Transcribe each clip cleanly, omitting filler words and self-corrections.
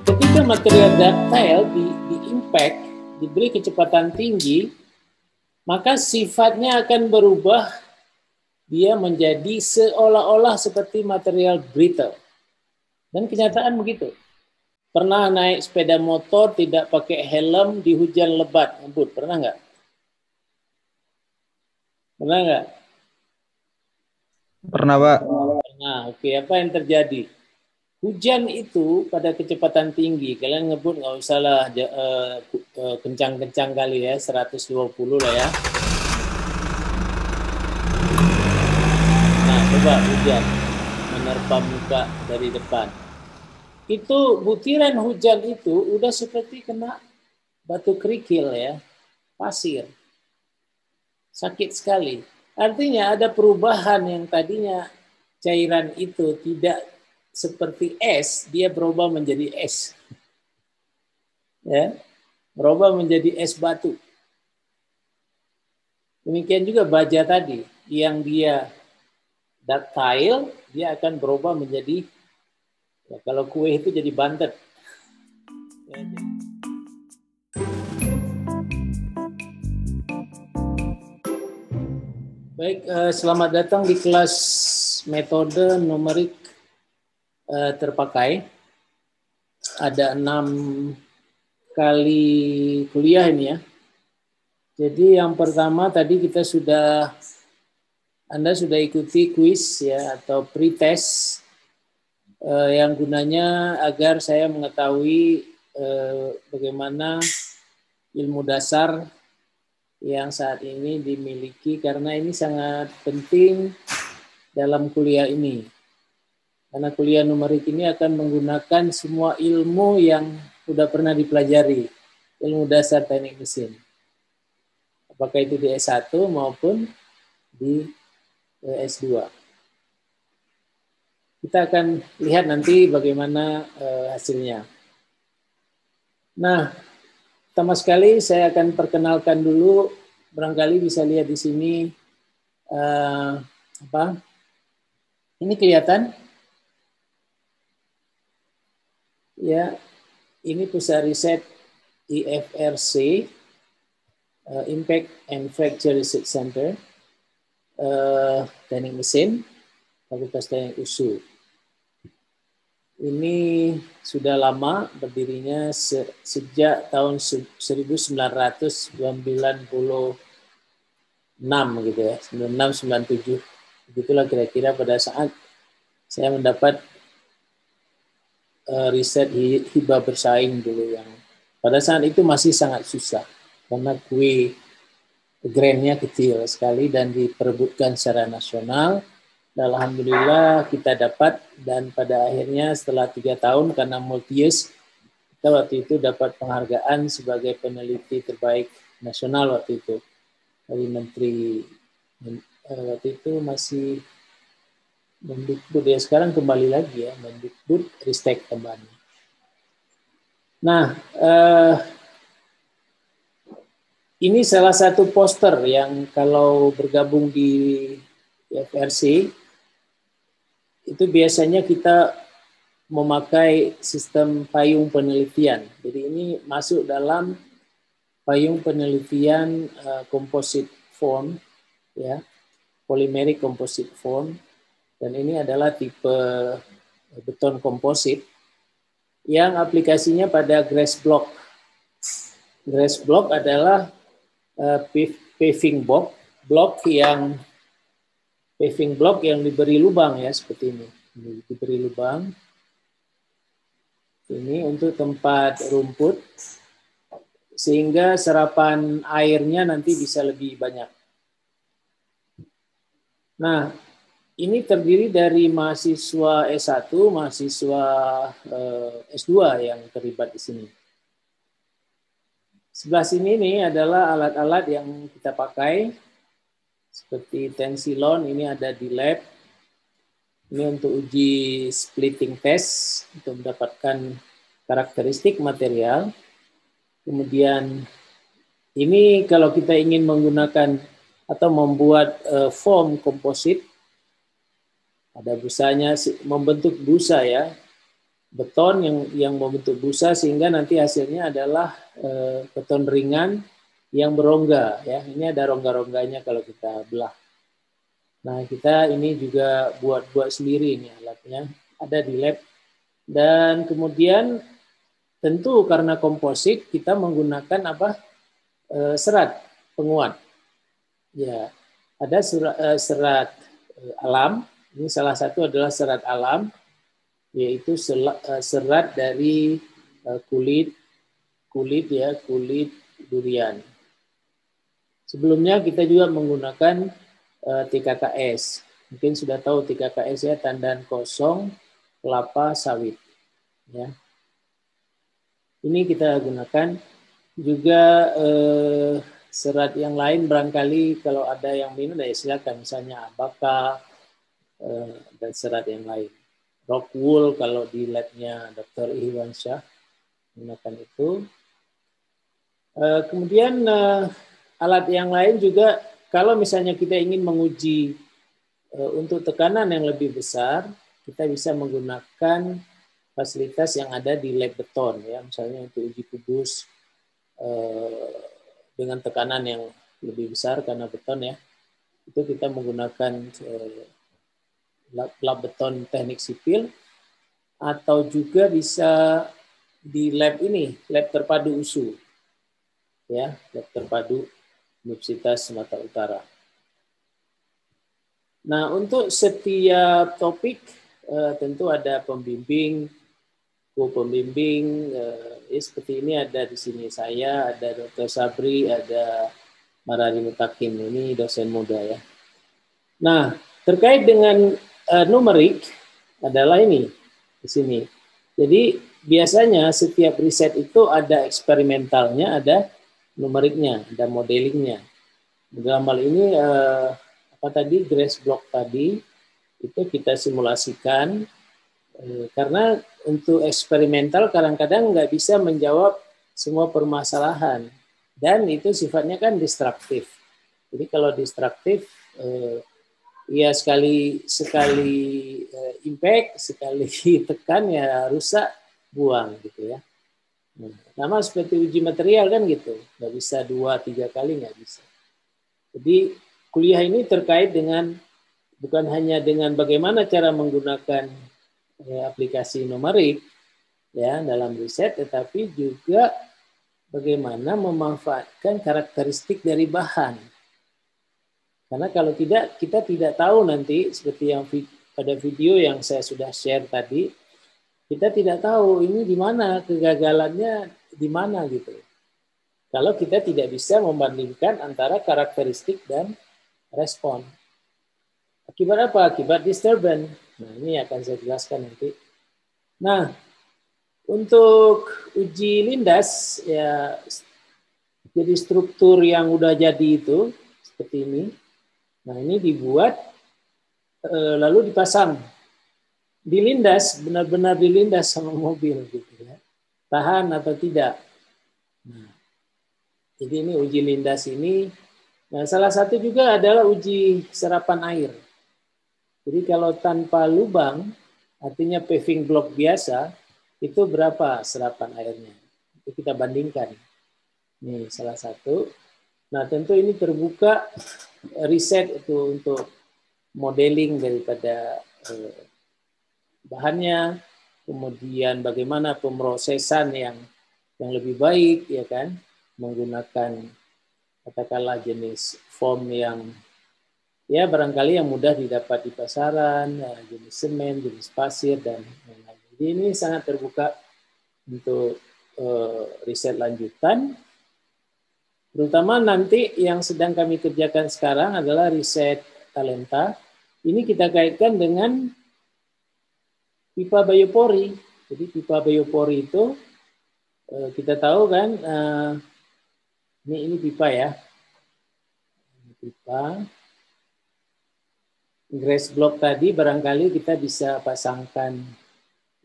Ketika material ductile di impact, diberi kecepatan tinggi, maka sifatnya akan berubah, dia menjadi seolah-olah seperti material brittle. Dan kenyataan begitu. Pernah naik sepeda motor tidak pakai helm di hujan lebat, ngebut, pernah nggak? Pernah nggak? Pernah, Pak. Nah, oke. Apa yang terjadi? Hujan itu pada kecepatan tinggi, kalian ngebut nggak usah lah kencang-kencang kali ya, 120 lah ya. Nah, coba hujan menerpa muka dari depan. Itu butiran hujan itu udah seperti kena batu kerikil ya, pasir. Sakit sekali. Artinya ada perubahan yang tadinya cairan itu tidak seperti es, dia berubah menjadi es. Ya, berubah menjadi es batu. Demikian juga baja tadi, yang dia ductile, dia akan berubah menjadi, ya, kalau kue itu jadi bantet. Ya, baik, selamat datang di kelas metode numerik terpakai. Ada 6 kali kuliah ini ya. Jadi yang pertama tadi Anda sudah ikuti kuis ya atau pretest yang gunanya agar saya mengetahui bagaimana ilmu dasar yang saat ini dimiliki, karena ini sangat penting dalam kuliah ini. Karena kuliah numerik ini akan menggunakan semua ilmu yang sudah pernah dipelajari, ilmu dasar teknik mesin. Apakah itu di S1 maupun di S2. Kita akan lihat nanti bagaimana hasilnya. Nah, pertama sekali saya akan perkenalkan dulu, barangkali bisa lihat di sini ini kelihatan ya, ini pusat riset IFRC, Impact and Fracture Research Center, teknik mesin, Fakultas Teknik USU. Ini sudah lama, berdirinya sejak tahun 1996 gitu ya, 96-97. Begitulah kira-kira pada saat saya mendapat riset hibah bersaing dulu, yang pada saat itu masih sangat susah karena kue grandnya kecil sekali dan diperebutkan secara nasional. Dan alhamdulillah kita dapat, dan pada akhirnya setelah 3 tahun karena multi-use, kita waktu itu dapat penghargaan sebagai peneliti terbaik nasional waktu itu dari Menteri, waktu itu masih Mendikbud ya, sekarang kembali lagi ya, Mendikbud Ristek kembali. Nah, ini salah satu poster yang kalau bergabung di FRC, itu biasanya kita memakai sistem payung penelitian. Jadi ini masuk dalam payung penelitian composite foam, ya, polymeric composite foam, dan ini adalah tipe beton komposit yang aplikasinya pada grass block. Grass block adalah paving block yang diberi lubang ya, seperti ini. Diberi lubang. Ini untuk tempat rumput sehingga serapan airnya nanti bisa lebih banyak. Nah, ini terdiri dari mahasiswa S1, mahasiswa S2 yang terlibat di sini. Sebelah sini nih adalah alat-alat yang kita pakai, seperti tensilon, ini ada di lab. Ini untuk uji splitting test, untuk mendapatkan karakteristik material. Kemudian ini kalau kita ingin menggunakan atau membuat foam komposit, ada busanya, membentuk busa ya, beton yang membentuk busa sehingga nanti hasilnya adalah beton ringan yang berongga ya. Ini ada rongga-rongganya kalau kita belah. Nah, kita ini juga buat sendiri ini alatnya, ada di lab. Dan kemudian tentu karena komposit kita menggunakan apa? Serat penguat. Ya, ada serat alam. Ini salah satu adalah serat alam, yaitu serat dari kulit durian. Sebelumnya kita juga menggunakan TKKS. Mungkin sudah tahu TKKS ya, tandan kosong kelapa sawit. Ya. Ini kita gunakan juga serat yang lain barangkali kalau ada yang minum ya silakan, misalnya abaka dan serat yang lain. Rock wool kalau di labnya Dr. Ihwansyah menggunakan itu. Kemudian alat yang lain juga kalau misalnya kita ingin menguji untuk tekanan yang lebih besar, kita bisa menggunakan fasilitas yang ada di lab beton ya, misalnya untuk uji kubus dengan tekanan yang lebih besar karena beton ya. Itu kita menggunakan lab beton teknik sipil atau juga bisa di lab ini, lab terpadu USU. Ya, lab terpadu Universitas Sumatera Utara. Nah, untuk setiap topik tentu ada pembimbing, co-pembimbing, seperti ini ada di sini saya, ada Dr. Sabri, ada Marari Mutakin, ini dosen muda ya. Nah, terkait dengan numerik adalah ini di sini. Jadi biasanya setiap riset itu ada eksperimentalnya, ada numeriknya, ada modelingnya. Dalam hal ini apa tadi grace block tadi itu kita simulasikan karena untuk eksperimental kadang-kadang nggak bisa menjawab semua permasalahan dan itu sifatnya kan destruktif. Jadi kalau destruktif ya sekali impact, sekali tekan ya rusak, buang gitu ya. Sama seperti uji material kan gitu, nggak bisa 2-3 kali, nggak bisa. Jadi kuliah ini terkait dengan bukan hanya dengan bagaimana cara menggunakan aplikasi numerik ya dalam riset, tetapi juga bagaimana memanfaatkan karakteristik dari bahan. Karena kalau tidak, kita tidak tahu nanti seperti yang pada video yang saya sudah share tadi, kita tidak tahu ini di mana kegagalannya, di mana gitu. Kalau kita tidak bisa membandingkan antara karakteristik dan respon. Akibat apa? Akibat disturbance. Nah, ini akan saya jelaskan nanti. Nah, untuk uji lindas, ya jadi struktur yang udah jadi itu, seperti ini. Nah, ini dibuat, lalu dipasang. Dilindas, benar-benar dilindas sama mobil gitu ya. Tahan atau tidak. Nah, jadi ini uji lindas ini. Nah, salah satu juga adalah uji serapan air. Jadi kalau tanpa lubang, artinya paving block biasa, itu berapa serapan airnya? Itu kita bandingkan. Ini salah satu. Nah, tentu ini terbuka riset itu untuk modeling daripada bahannya, kemudian bagaimana pemrosesan yang lebih baik, ya kan, menggunakan katakanlah jenis foam yang ya barangkali yang mudah didapat di pasaran, jenis semen, jenis pasir dan lain-lain. Jadi ini sangat terbuka untuk riset lanjutan. Terutama nanti yang sedang kami kerjakan sekarang adalah riset talenta. Ini kita kaitkan dengan pipa biopori. Jadi pipa biopori itu kita tahu kan, ini pipa ya, ini pipa. Grace block tadi barangkali kita bisa pasangkan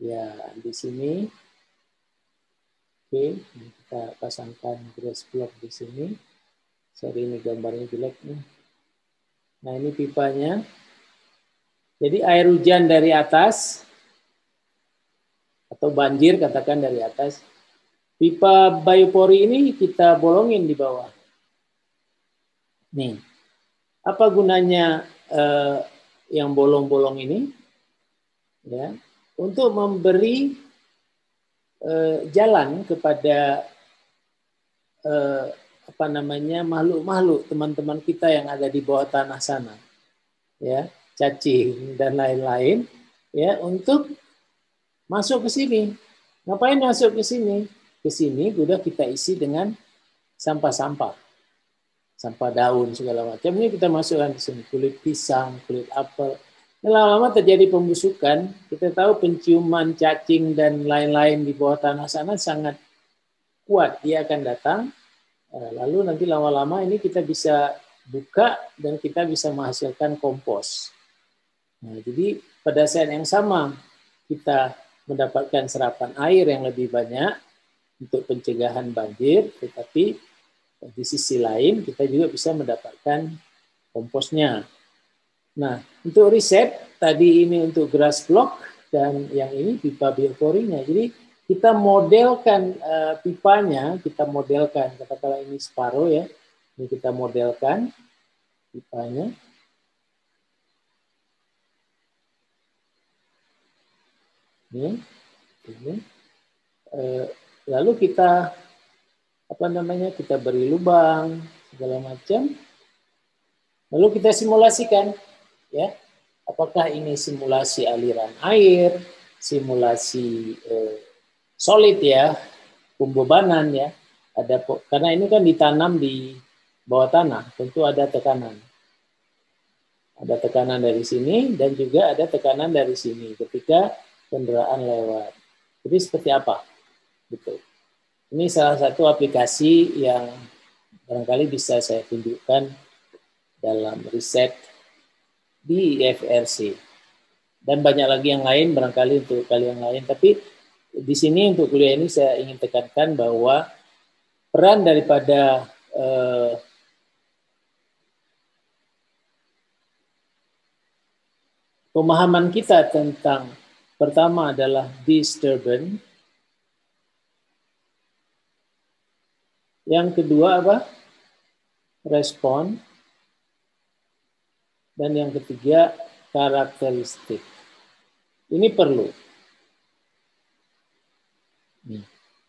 ya di sini. Oke, kita pasangkan grace block di sini. Sorry ini gambarnya jelek nih. Nah ini pipanya. Jadi air hujan dari atas atau banjir katakan dari atas. Pipa biopori ini kita bolongin di bawah. Nih, apa gunanya yang bolong-bolong ini? Ya, untuk memberi jalan kepada apa namanya makhluk-makhluk teman-teman kita yang ada di bawah tanah sana, ya, cacing dan lain-lain, ya, untuk masuk ke sini. Ngapain masuk ke sini? Ke sini sudah kita isi dengan sampah-sampah, sampah daun segala macam. Ini kita masukkan di sini, kulit pisang, kulit apel. Lama-lama terjadi pembusukan. Kita tahu penciuman cacing dan lain-lain di bawah tanah sana sangat kuat. Dia akan datang. Lalu nanti lama-lama ini kita bisa buka dan kita bisa menghasilkan kompos. Nah, jadi pada saat yang sama kita mendapatkan serapan air yang lebih banyak untuk pencegahan banjir, tetapi di sisi lain kita juga bisa mendapatkan komposnya. Nah, untuk riset tadi ini untuk grass block dan yang ini pipa bioporinya. Jadi kita modelkan pipanya, kita modelkan katakanlah ini separuh ya. Ini kita modelkan pipanya. Ini. Lalu kita apa namanya? Kita beri lubang segala macam. Lalu kita simulasikan, ya. Apakah ini simulasi aliran air, simulasi solid ya, pembebanan ya. Ada karena ini kan ditanam di bawah tanah, tentu ada tekanan. Ada tekanan dari sini dan juga ada tekanan dari sini ketika kendaraan lewat. Jadi seperti apa? Gitu. Ini salah satu aplikasi yang barangkali bisa saya tunjukkan dalam riset di IFRC. Dan banyak lagi yang lain, barangkali untuk kalian yang lain. Tapi di sini untuk kuliah ini saya ingin tekankan bahwa peran daripada pemahaman kita tentang pertama adalah disturbance. Yang kedua apa? Respon. Dan yang ketiga karakteristik. Ini perlu.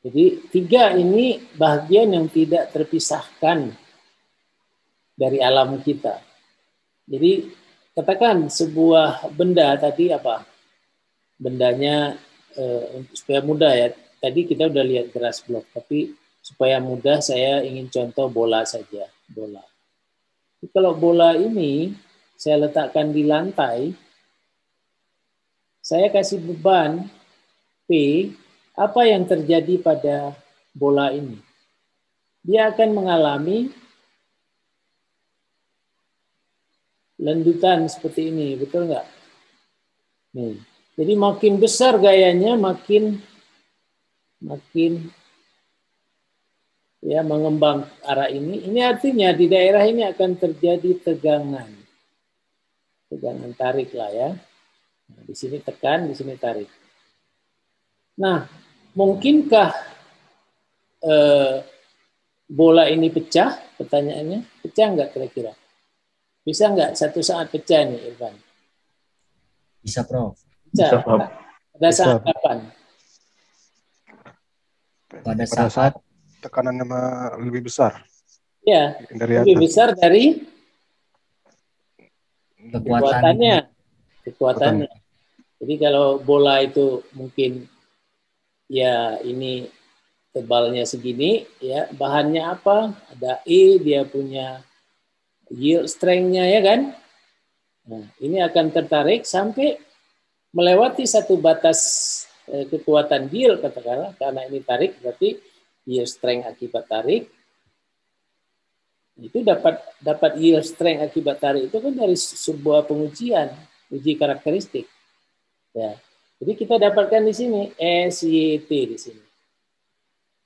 Jadi tiga ini bagian yang tidak terpisahkan dari alam kita. Jadi katakan sebuah benda tadi apa? Bendanya supaya mudah ya. Tadi kita udah lihat grass block, tapi supaya mudah saya ingin contoh bola saja, bola. Jadi kalau bola ini saya letakkan di lantai, saya kasih beban P, apa yang terjadi pada bola ini? Dia akan mengalami lendutan seperti ini, betul nggak? Nih, jadi makin besar gayanya, makin ya mengembang arah ini. Ini artinya di daerah ini akan terjadi tegangan tarik lah ya. Nah, di sini tekan, di sini tarik. Nah, mungkinkah bola ini pecah? Pertanyaannya, pecah nggak kira-kira? Bisa nggak satu saat pecah nih, Irfan? Bisa, Prof. Bisa, Prof. Pada saat kapan? Pada saat tekanan lebih besar. Ya, dari lebih atas. besar dari kekuatannya. Jadi kalau bola itu mungkin ya ini tebalnya segini, ya bahannya apa? Ada E, dia punya yield strength-nya ya kan? Nah, ini akan tertarik sampai melewati satu batas kekuatan yield katakanlah, karena ini tarik berarti yield strength akibat tarik. Itu dapat yield strength akibat tarik itu kan dari sebuah pengujian, uji karakteristik. Ya. Jadi kita dapatkan di sini SYT di sini.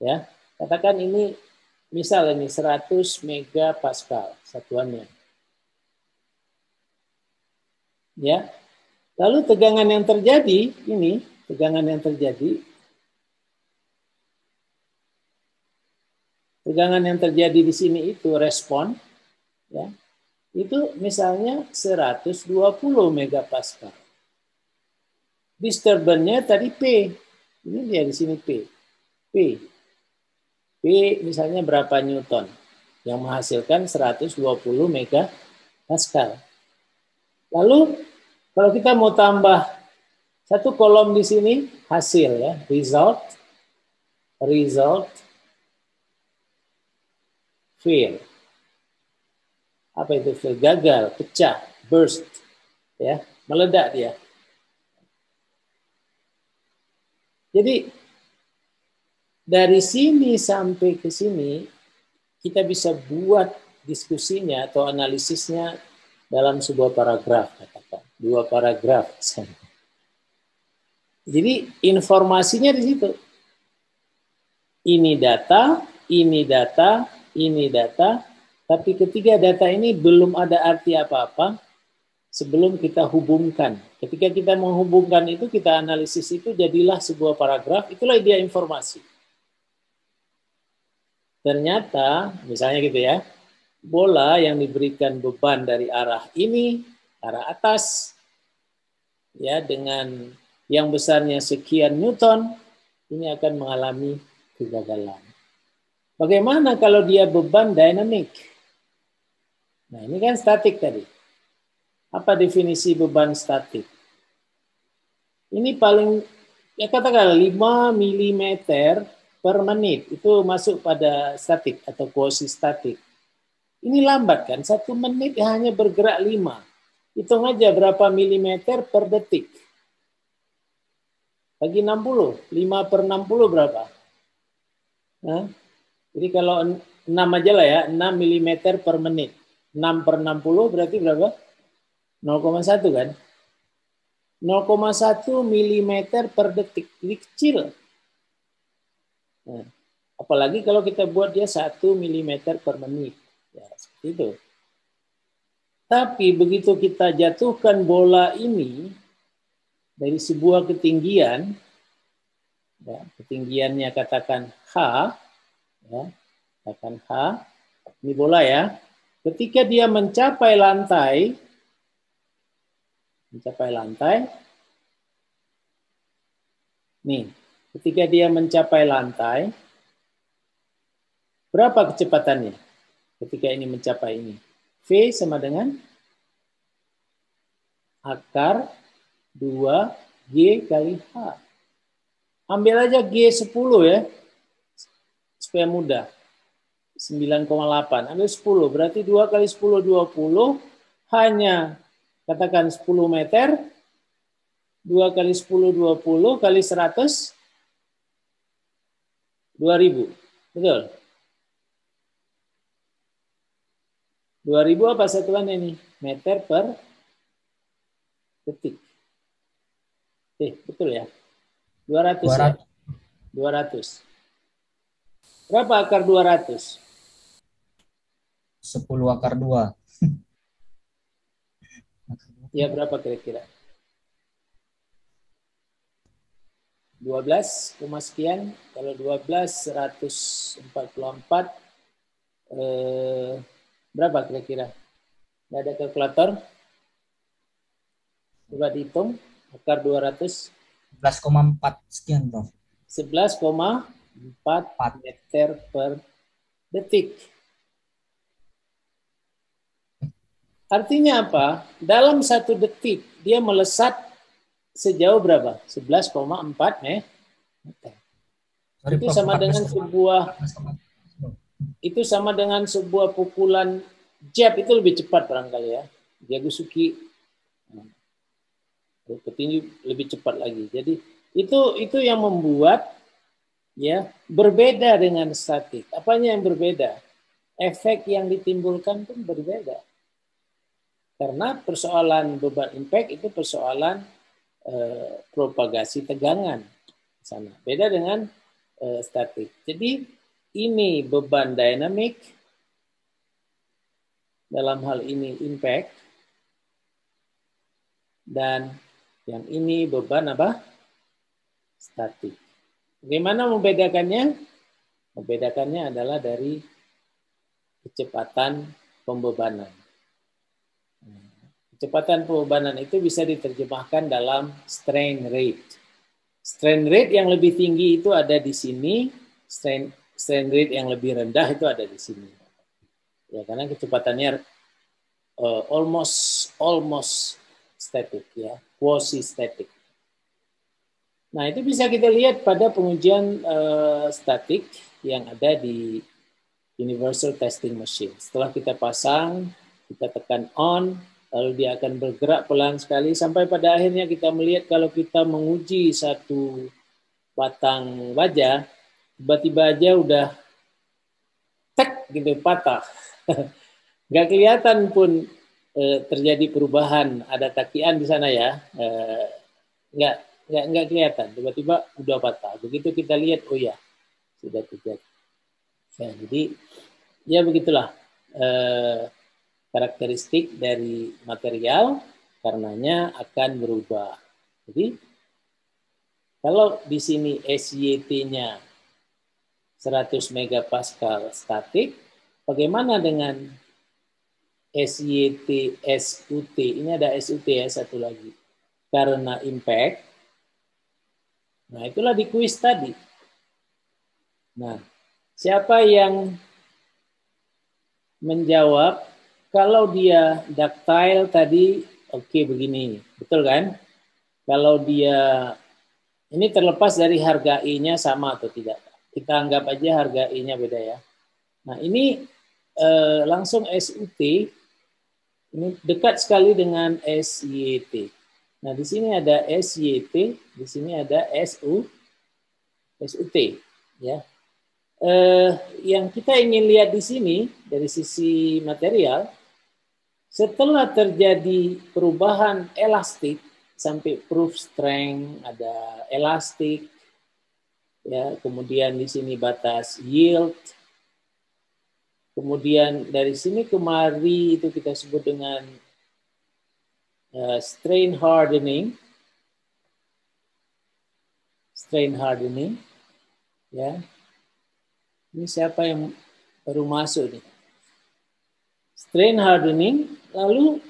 Ya. Katakan ini misal ini 100 megapascal satuannya. Ya. Lalu tegangan yang terjadi ini, tegangan yang terjadi Tegangan yang terjadi di sini itu respon, ya, itu misalnya 120 megapascal. Disturbannya tadi P. Ini dia di sini P. P misalnya berapa Newton yang menghasilkan 120 megapascal. Lalu kalau kita mau tambah satu kolom di sini hasil ya, result, fail. Apa itu fail? Gagal, pecah, burst, ya, meledak dia. Jadi dari sini sampai ke sini kita bisa buat diskusinya atau analisisnya dalam sebuah paragraf, katakan 2 paragraf. Jadi informasinya di situ. Ini data, ini data, ini data, tapi ketiga data ini belum ada arti apa-apa sebelum kita hubungkan. Ketika kita menghubungkan itu, kita analisis itu, jadilah sebuah paragraf, itulah dia informasi. Ternyata, misalnya gitu ya, bola yang diberikan beban dari arah ini, arah atas, ya dengan yang besarnya sekian Newton, ini akan mengalami kegagalan. Bagaimana kalau dia beban dinamik? Nah, ini kan statik tadi. Apa definisi beban statik? Ini paling, ya katakanlah 5 mm per menit. Itu masuk pada statik atau kuosi statik. Ini lambat kan? 1 menit hanya bergerak 5. Hitung aja berapa milimeter per detik. Bagi 60. 5 per 60 berapa? Nah, jadi kalau 6 aja lah ya, 6 mm per menit. 6 per 60 berarti berapa? 0,1 kan? 0,1 mm per detik. Jadi kecil. Nah, apalagi kalau kita buat dia 1 mm per menit. Ya, seperti itu. Tapi begitu kita jatuhkan bola ini dari sebuah ketinggian, ya, ketinggiannya katakan H, ya, katakan H, ini bola ya, ketika dia mencapai lantai, nih, ketika dia mencapai lantai, berapa kecepatannya? Ketika ini mencapai ini, V sama dengan akar 2G kali H. Ambil aja G10 ya, supaya mudah. 9,8. Ambil 10, berarti 2 kali 10, 20. Hanya, katakan 10 meter. 2 kali 10, 20 kali 100, 2000. Betul? 2000 apa satuannya ini? Meter per detik. Betul ya? 200 ya? 200. Berapa akar 200? 10 akar 2. Ya berapa kira-kira? 12, sekian. Kalau 12, 144. Berapa kira-kira? Nggak ada kalkulator? Coba dihitung. Akar 200. 11,4 sekian, Prof. 11,4 meter per detik. Artinya apa? Dalam 1 detik dia melesat sejauh berapa? 11,4 meter. Itu sama dengan sebuah pukulan jab, itu lebih cepat barangkali ya. Jagusuki petinju lebih cepat lagi. Jadi itu yang membuat ya berbeda dengan statik. Apanya yang berbeda? Efek yang ditimbulkan pun berbeda. Karena persoalan beban impact itu persoalan propagasi tegangan sana. Beda dengan statik. Jadi ini beban dinamik, dalam hal ini impact, dan yang ini beban apa? Statik. Bagaimana membedakannya? Membedakannya adalah dari kecepatan pembebanan. Kecepatan pembebanan itu bisa diterjemahkan dalam strain rate. Strain rate yang lebih tinggi itu ada di sini, strain rate yang lebih rendah itu ada di sini. Ya, karena kecepatannya almost static, ya, quasi static. Nah, itu bisa kita lihat pada pengujian statik yang ada di Universal Testing Machine. Setelah kita pasang, kita tekan on, lalu dia akan bergerak pelan sekali sampai pada akhirnya kita melihat kalau kita menguji satu batang baja, tiba-tiba aja udah tek gitu patah. Nggak kelihatan pun terjadi perubahan, ada takian di sana ya, nggak kelihatan, tiba-tiba udah patah. Begitu kita lihat, oh ya sudah terjadi. Ya, jadi ya begitulah karakteristik dari material, karenanya akan berubah. Jadi kalau di sini SYT-nya 100 megapascal statik, bagaimana dengan SYT, SUT? Ini ada SUT ya satu lagi. Karena impact. Nah, itulah di kuis tadi. Nah, siapa yang menjawab kalau dia ductile tadi oke, begini. Betul kan? Kalau dia ini terlepas dari harga I-nya sama atau tidak. Kita anggap aja harga I-nya beda ya. Nah, ini langsung SUT ini dekat sekali dengan SYT. Nah, di sini ada SYT, di sini ada SUT, ya. Yang kita ingin lihat di sini dari sisi material, setelah terjadi perubahan elastik sampai proof strength, ada elastik, ya, kemudian di sini batas yield, kemudian dari sini kemari itu kita sebut dengan strain hardening, ya. Ini siapa yang baru masuk nih? Strain hardening, lalu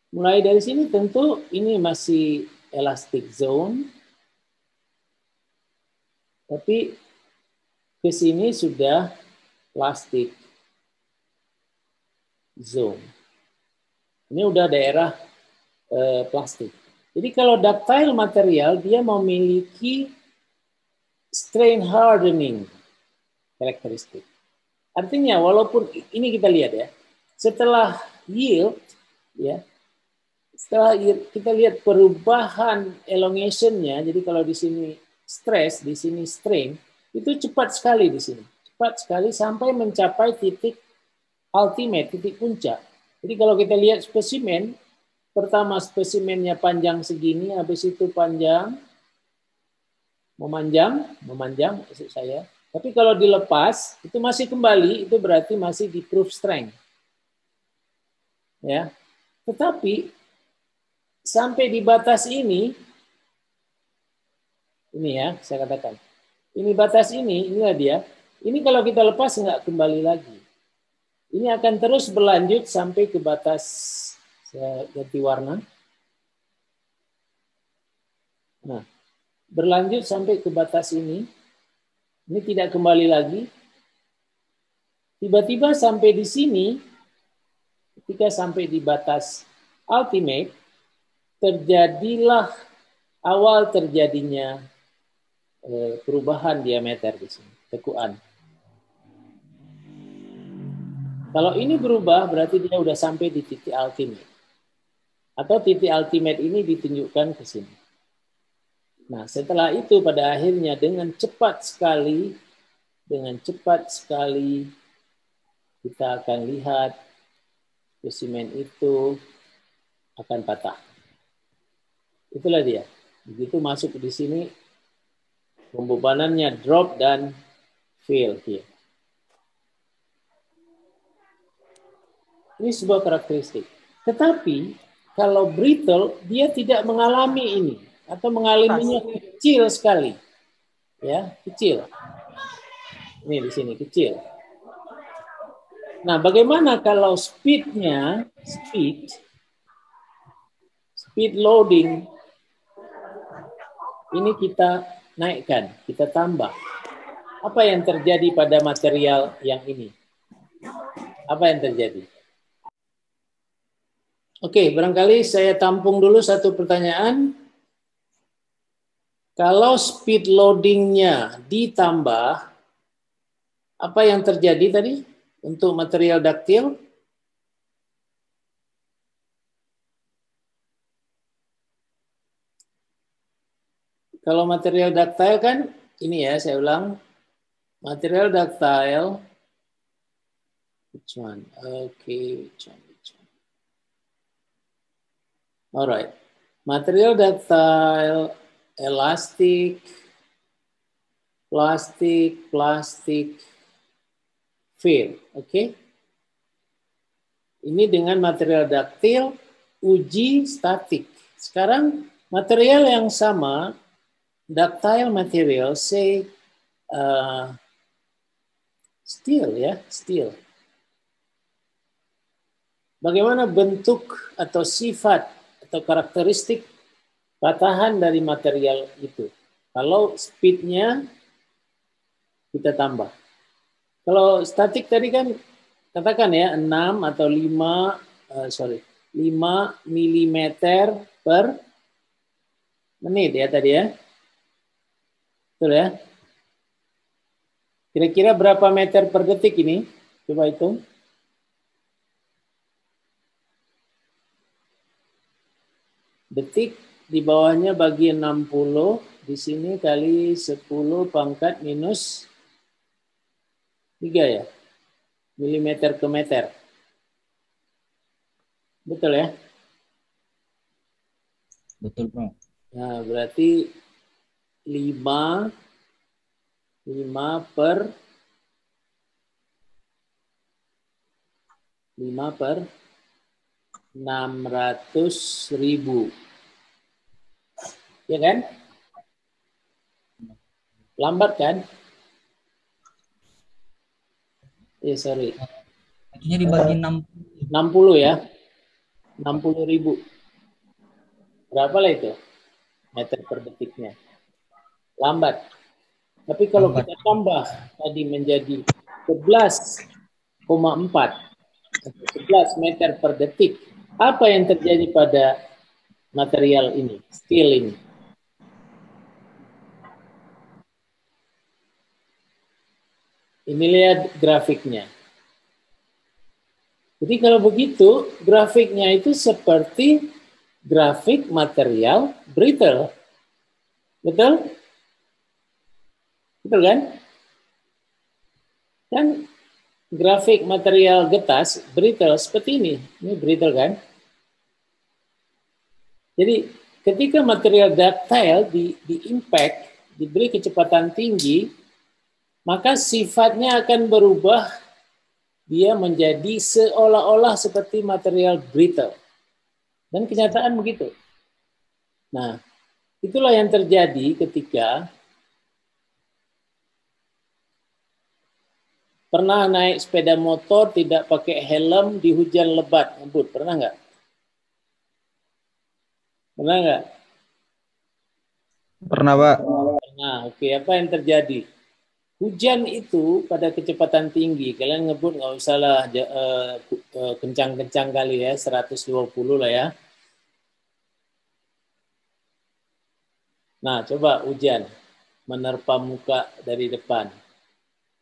mulai dari sini tentu ini masih elastic zone, tapi ke sini sudah plastic zone. Ini udah daerah plastik. Jadi kalau ductile material dia memiliki strain hardening karakteristik. Artinya walaupun ini kita lihat ya, setelah yield ya, setelah kita lihat perubahan elongation-nya, jadi kalau di sini stress, di sini strain, itu cepat sekali di sini. Cepat sekali sampai mencapai titik ultimate, titik puncak. Jadi kalau kita lihat spesimen, pertama spesimennya panjang segini, habis itu panjang, memanjang maksud saya. Tapi kalau dilepas, itu masih kembali, itu berarti masih di proof strength. Ya. Tetapi sampai di batas ini ya, saya katakan. Ini batas ini, inilah dia. Ini kalau kita lepas nggak kembali lagi. Ini akan terus berlanjut sampai ke batas, saya ganti warna. Nah, berlanjut sampai ke batas ini. Ini tidak kembali lagi. Tiba-tiba sampai di sini, ketika sampai di batas ultimate, terjadilah awal terjadinya perubahan diameter di sini, tekuan. Kalau ini berubah, berarti dia udah sampai di titik ultimate. Atau titik ultimate ini ditunjukkan ke sini. Nah, setelah itu pada akhirnya dengan cepat sekali kita akan lihat spesimen itu akan patah. Itulah dia. Begitu masuk di sini, pembebanannya drop dan fail here. Ini sebuah karakteristik. Tetapi kalau brittle dia tidak mengalami ini atau mengalaminya kecil sekali. Ya, kecil. Ini di sini kecil. Nah, bagaimana kalau speed loading ini kita naikkan, kita tambah. Apa yang terjadi pada material yang ini? Apa yang terjadi? Oke, barangkali saya tampung dulu satu pertanyaan. Kalau speed loading-nya ditambah, apa yang terjadi tadi untuk material daktil? Kalau material ductile kan, ini ya saya ulang, material ductile, which one? Okay, which one? Alright, material ductile, elastic, plastic, fill, oke? Ini dengan material daktil, uji statik. Sekarang material yang sama, ductile material, say steel ya, steel. Bagaimana bentuk atau sifat atau karakteristik patahan dari material itu? Kalau speednya kita tambah. Kalau statik tadi kan katakan ya 6 atau 5 milimeter per menit ya tadi ya. Betul ya? Kira-kira berapa meter per detik ini? Coba hitung. Detik di bawahnya bagi 60, di sini kali 10 pangkat minus 3 ya. Milimeter ke meter. Betul ya? Betul, Bro. Nah, berarti 5 per 600.000. Ya kan? Lambat kan? Sorry. Akhirnya dibagi 60 ya. 60.000. Berapa lah itu? Meter per detiknya. Lambat. Tapi kalau kita tambah tadi menjadi 11,4 atau 11 meter per detik, apa yang terjadi pada material ini, steel ini? Ini lihat grafiknya. Jadi kalau begitu, grafiknya itu seperti grafik material brittle. Betul? Betul kan? Kan grafik material getas brittle seperti ini. Ini brittle kan? Jadi ketika material ductile di impact, diberi kecepatan tinggi, maka sifatnya akan berubah, dia menjadi seolah-olah seperti material brittle. Dan kenyataan begitu. Nah, itulah yang terjadi ketika pernah naik sepeda motor tidak pakai helm di hujan lebat, ngebut, pernah nggak? Pernah nggak? Pernah, Pak. Nah, oke, apa yang terjadi? Hujan itu pada kecepatan tinggi, kalian ngebut nggak usah lah kencang-kencang kali ya, 120 lah ya. Nah, coba hujan menerpa muka dari depan.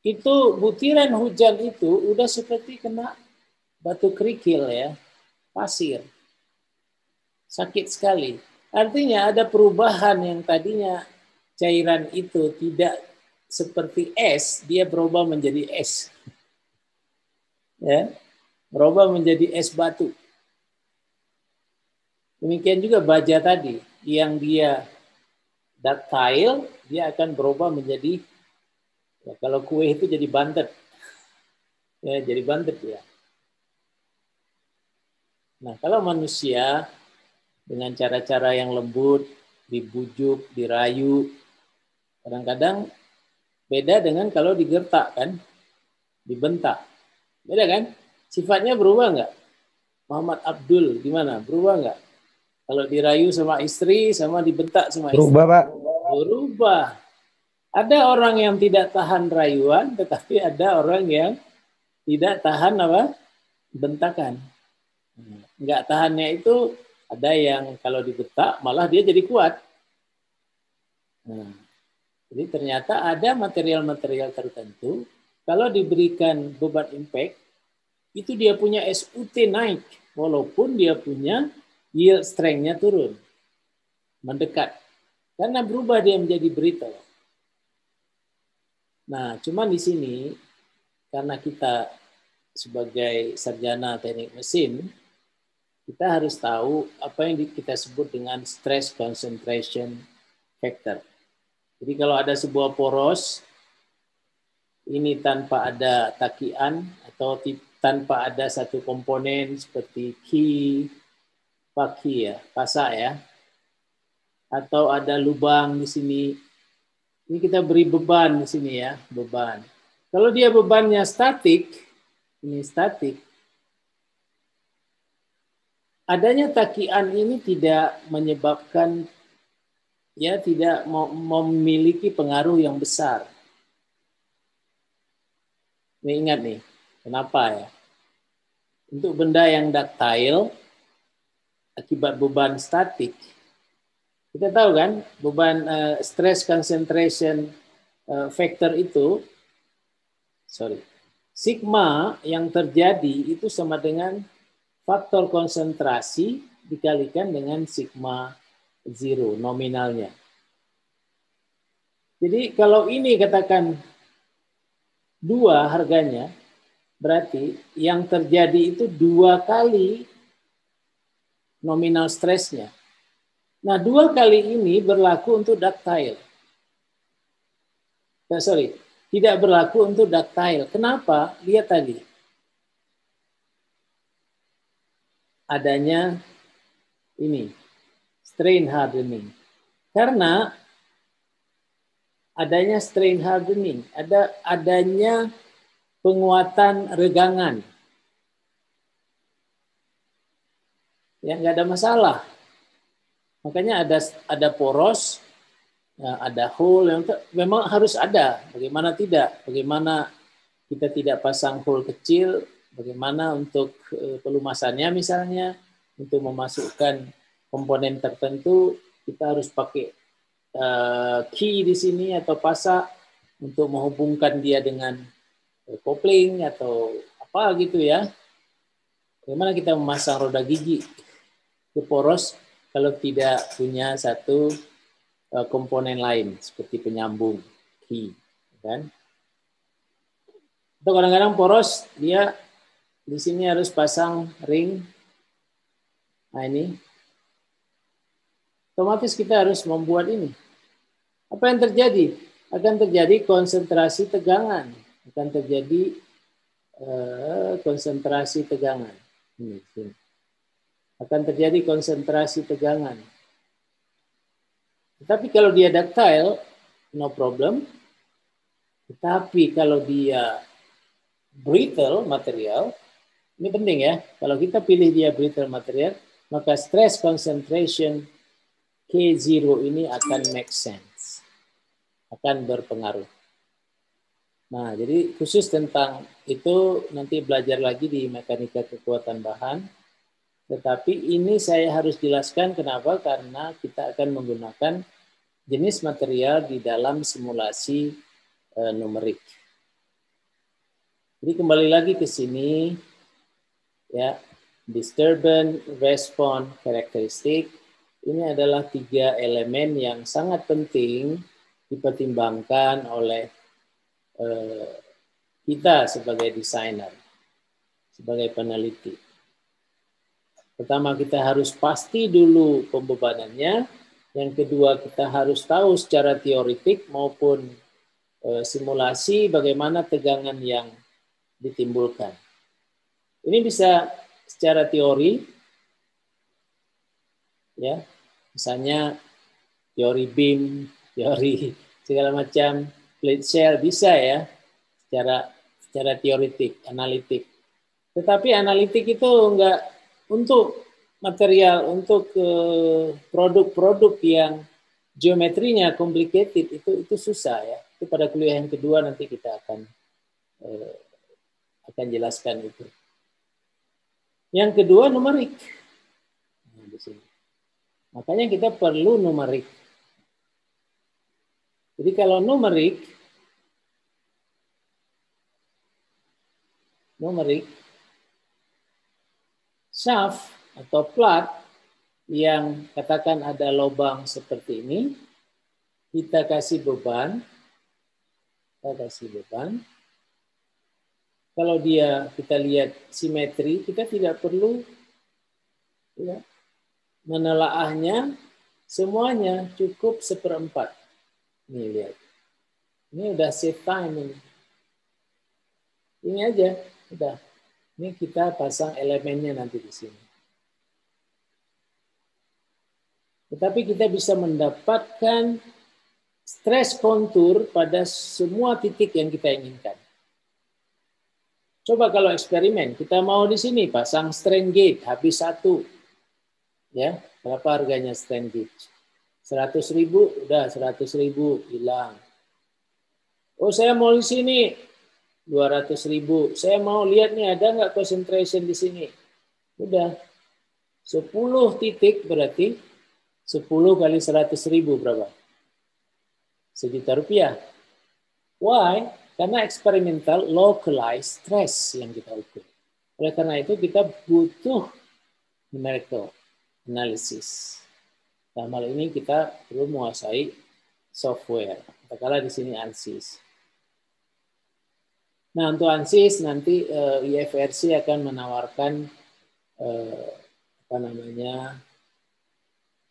Itu butiran hujan itu udah seperti kena batu kerikil ya, pasir. Sakit sekali. Artinya ada perubahan yang tadinya cairan itu tidak seperti es, dia berubah menjadi es. Ya, berubah menjadi es batu. Demikian juga baja tadi, yang dia ductile, dia akan berubah menjadi, ya, kalau kue itu jadi bantet. Ya, jadi bantet ya. Nah, kalau manusia dengan cara-cara yang lembut, dibujuk, dirayu, Kadang-kadang beda dengan kalau digertak kan, dibentak. Beda kan? Sifatnya berubah nggak? Muhammad Abdul gimana? Berubah nggak? Kalau dirayu sama istri sama dibentak sama istri. Berubah, Pak. Berubah. Ada orang yang tidak tahan rayuan, tetapi ada orang yang tidak tahan apa? Bentakan. Nggak tahannya itu ada yang kalau dibentak malah dia jadi kuat. Nah, jadi ternyata ada material-material tertentu kalau diberikan beban impact itu dia punya SUT naik walaupun dia punya yield strength-nya turun, mendekat. Karena berubah dia menjadi brittle. Nah, cuman di sini karena kita sebagai sarjana teknik mesin, kita harus tahu apa yang kita sebut dengan stress concentration factor. Jadi kalau ada sebuah poros, ini tanpa ada takian atau tanpa ada satu komponen seperti paki ya, pasak ya, atau ada lubang di sini. Ini kita beri beban di sini ya, beban. Kalau dia bebannya statik, ini statik, adanya takian ini tidak menyebabkan ya tidak memiliki pengaruh yang besar. Ini ingat nih, kenapa ya? Untuk benda yang ductile, akibat beban statik, kita tahu kan beban stress concentration factor itu, sigma yang terjadi itu sama dengan faktor konsentrasi dikalikan dengan sigma zero nominalnya. Jadi kalau ini katakan 2 harganya, berarti yang terjadi itu 2 kali nominal stresnya. Nah, 2 kali ini berlaku untuk ductile. Tidak berlaku untuk ductile. Kenapa? Lihat tadi. Adanya ini, strain hardening. Karena adanya strain hardening, adanya penguatan regangan. Ya, nggak ada masalah. Makanya ada poros, ada hole yang memang harus ada. Bagaimana tidak? Bagaimana kita tidak pasang hole kecil? Bagaimana untuk pelumasannya misalnya? Untuk memasukkan komponen tertentu kita harus pakai key di sini atau pasak untuk menghubungkan dia dengan kopling atau apa gitu ya. Bagaimana kita memasang roda gigi ke poros kalau tidak punya satu komponen lain seperti penyambung key, kan? Atau kadang-kadang poros dia di sini harus pasang ring. Nah ini, otomatis kita harus membuat ini. Apa yang terjadi? Akan terjadi konsentrasi tegangan, akan terjadi konsentrasi tegangan. Ini. Akan terjadi konsentrasi tegangan. Tetapi kalau dia ductile, no problem. Tetapi kalau dia brittle material, ini penting ya. Kalau kita pilih dia brittle material, maka stress concentration K0 ini akan make sense. Akan berpengaruh. Nah, jadi khusus tentang itu nanti belajar lagi di mekanika kekuatan bahan. Tetapi ini saya harus jelaskan kenapa, karena kita akan menggunakan jenis material di dalam simulasi numerik. Jadi kembali lagi ke sini, ya, disturbance response characteristic, ini adalah 3 elemen yang sangat penting dipertimbangkan oleh kita sebagai desainer, sebagai peneliti. Pertama, kita harus pasti dulu pembebanannya. Yang kedua, kita harus tahu secara teoretik maupun simulasi bagaimana tegangan yang ditimbulkan. Ini bisa secara teori, ya, misalnya teori beam, teori segala macam plate shell bisa ya, secara teoretik, analitik. Tetapi analitik itu enggak untuk material, untuk produk-produk yang geometrinya complicated itu susah ya. Itu pada kuliah yang kedua nanti kita akan jelaskan itu. Yang kedua numerik. Nah, di sini. Makanya kita perlu numerik. Jadi kalau numerik shaft atau plat yang katakan ada lubang seperti ini, kita kasih beban. Kalau kita lihat simetri, kita tidak perlu ya, menelaahnya semuanya, cukup 1/4. Nih lihat, ini udah save time ini. Ini aja, udah. Ini kita pasang elemennya nanti di sini. Tetapi kita bisa mendapatkan stress kontur pada semua titik yang kita inginkan. Coba kalau eksperimen, kita mau di sini pasang strain gauge, habis 1. Ya, berapa harganya strain gauge? 100.000, udah 100.000 hilang. Oh, saya mau di sini 200.000. Saya mau lihat nih ada nggak concentration di sini. Udah 10 titik berarti 10 kali 100.000 berapa? Rp1.000.000. Why? Karena eksperimental localized stress yang kita ukur. Oleh karena itu kita butuh numerical analysis. Dalam hal ini kita perlu menguasai software. Katakanlah di sini ANSYS. Nah, untuk ANSYS nanti IFRC akan menawarkan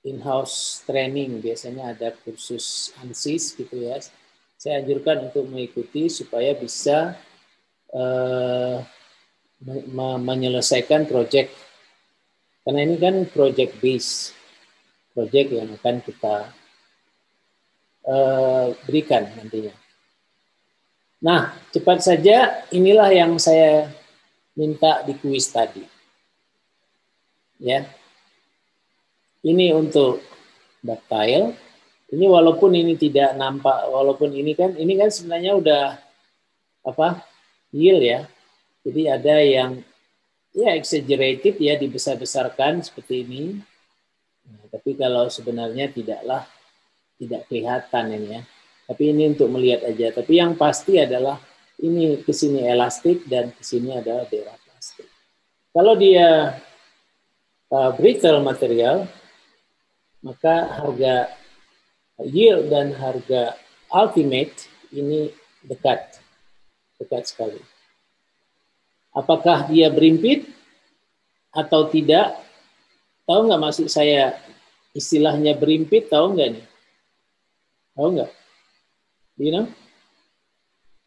in-house training. Biasanya ada kursus ANSYS gitu ya. Saya anjurkan untuk mengikuti supaya bisa menyelesaikan project. Karena ini kan project base, project yang akan kita berikan nantinya. Nah, cepat saja, inilah yang saya minta di kuis tadi. Ya. Ini untuk ductile. Ini walaupun ini tidak nampak, walaupun ini kan sebenarnya udah yield ya. Jadi ada yang ya exaggerated ya, dibesar-besarkan seperti ini. Nah, tapi kalau sebenarnya tidak kelihatan ini ya. Tapi ini untuk melihat aja. Tapi yang pasti adalah ini ke sini elastik dan ke sini adalah daerah plastik. Kalau dia brittle material, maka harga yield dan harga ultimate ini dekat sekali. Apakah dia berimpit atau tidak? Tahu nggak maksud saya istilahnya berimpit? Tahu nggak nih? Tahu nggak? You know?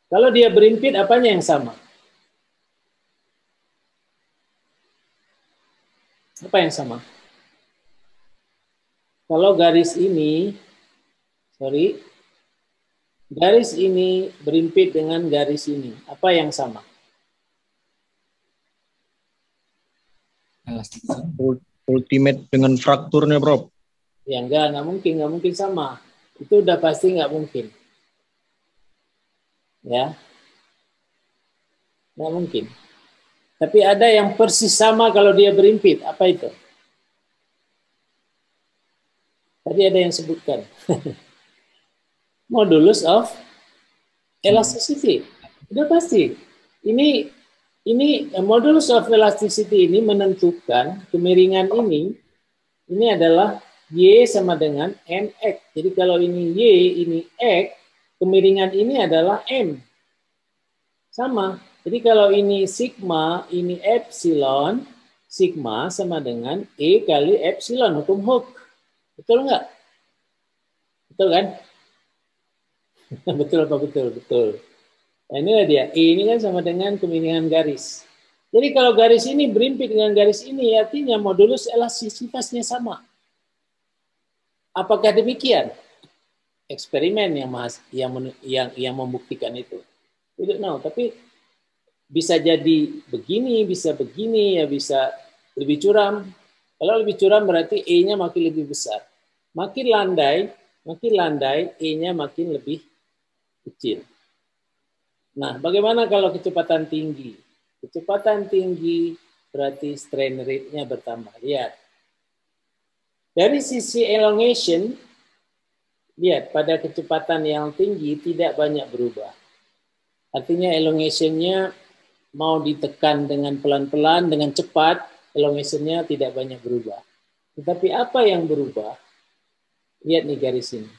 Kalau dia berimpit, apanya yang sama? Apa yang sama? Kalau garis ini berimpit dengan garis ini, apa yang sama? Ultimate dengan frakturnya, Prof. Ya nggak mungkin sama. Itu udah pasti nggak mungkin. Ya, nggak mungkin. Tapi ada yang persis sama kalau dia berimpit. Apa itu? Tadi ada yang sebutkan. Modulus of elasticity. Udah pasti. Ini modulus of elasticity ini menentukan kemiringan ini adalah Y sama dengan MX. Jadi kalau ini Y, ini X, kemiringan ini adalah M. Sama. Jadi kalau ini sigma, ini epsilon, sigma sama dengan E kali epsilon, hukum Hooke. Betul nggak? Betul kan? Betul apa betul? Betul. Nah, inilah dia. E ini kan sama dengan kemiringan garis. Jadi kalau garis ini berimpit dengan garis ini, artinya modulus elastisitasnya sama. Apakah demikian? eksperimen yang membuktikan itu. We don't know, tapi bisa jadi begini, ya bisa lebih curam. Kalau lebih curam berarti E-nya makin lebih besar. Makin landai, E-nya makin lebih kecil. Nah, bagaimana kalau kecepatan tinggi? Kecepatan tinggi berarti strain rate-nya bertambah. Lihat. Dari sisi elongation, lihat pada kecepatan yang tinggi tidak banyak berubah. Artinya elongation-nya mau ditekan dengan pelan-pelan, dengan cepat, elongation-nya tidak banyak berubah. Tetapi apa yang berubah? Lihat nih garis ini.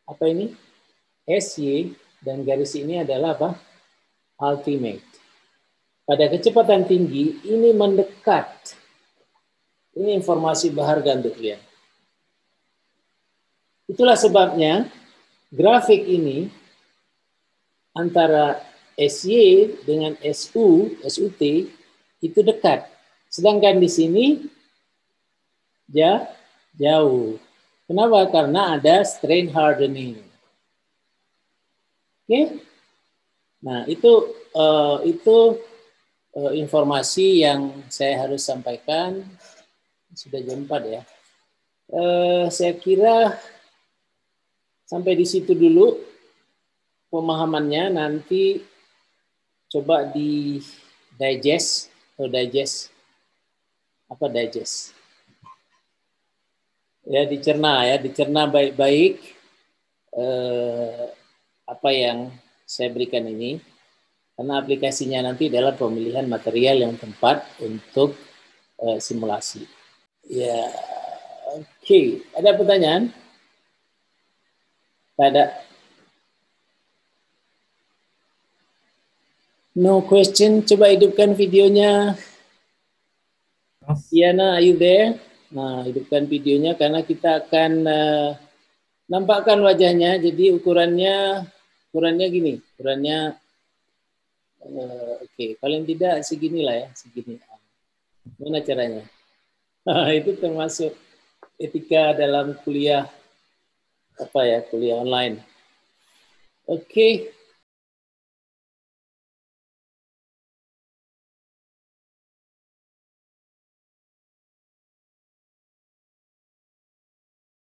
Apa ini? SY, dan garis ini adalah apa? Ultimate. Pada kecepatan tinggi, ini mendekat. Ini informasi berharga untuk kalian. Itulah sebabnya grafik ini antara SY dengan SUT itu dekat. Sedangkan di sini jauh. Kenapa? Karena ada strain hardening. Oke? Nah, itu informasi yang saya harus sampaikan. Sudah jam 4 ya. Saya kira sampai di situ dulu pemahamannya. Nanti coba di digest. Apa digest? Ya, dicerna baik-baik apa yang saya berikan ini. Karena aplikasinya nanti adalah pemilihan material yang tepat untuk simulasi. Ya, oke. Ada pertanyaan? Tak ada. No question. Coba hidupkan videonya. Yana, are you there? Nah, hidupkan videonya karena kita akan nampakkan wajahnya. Jadi ukurannya gini. Ukurannya oke. Paling tidak segini lah ya, segini. Mana caranya? Itu termasuk etika dalam kuliah kuliah online. Oke.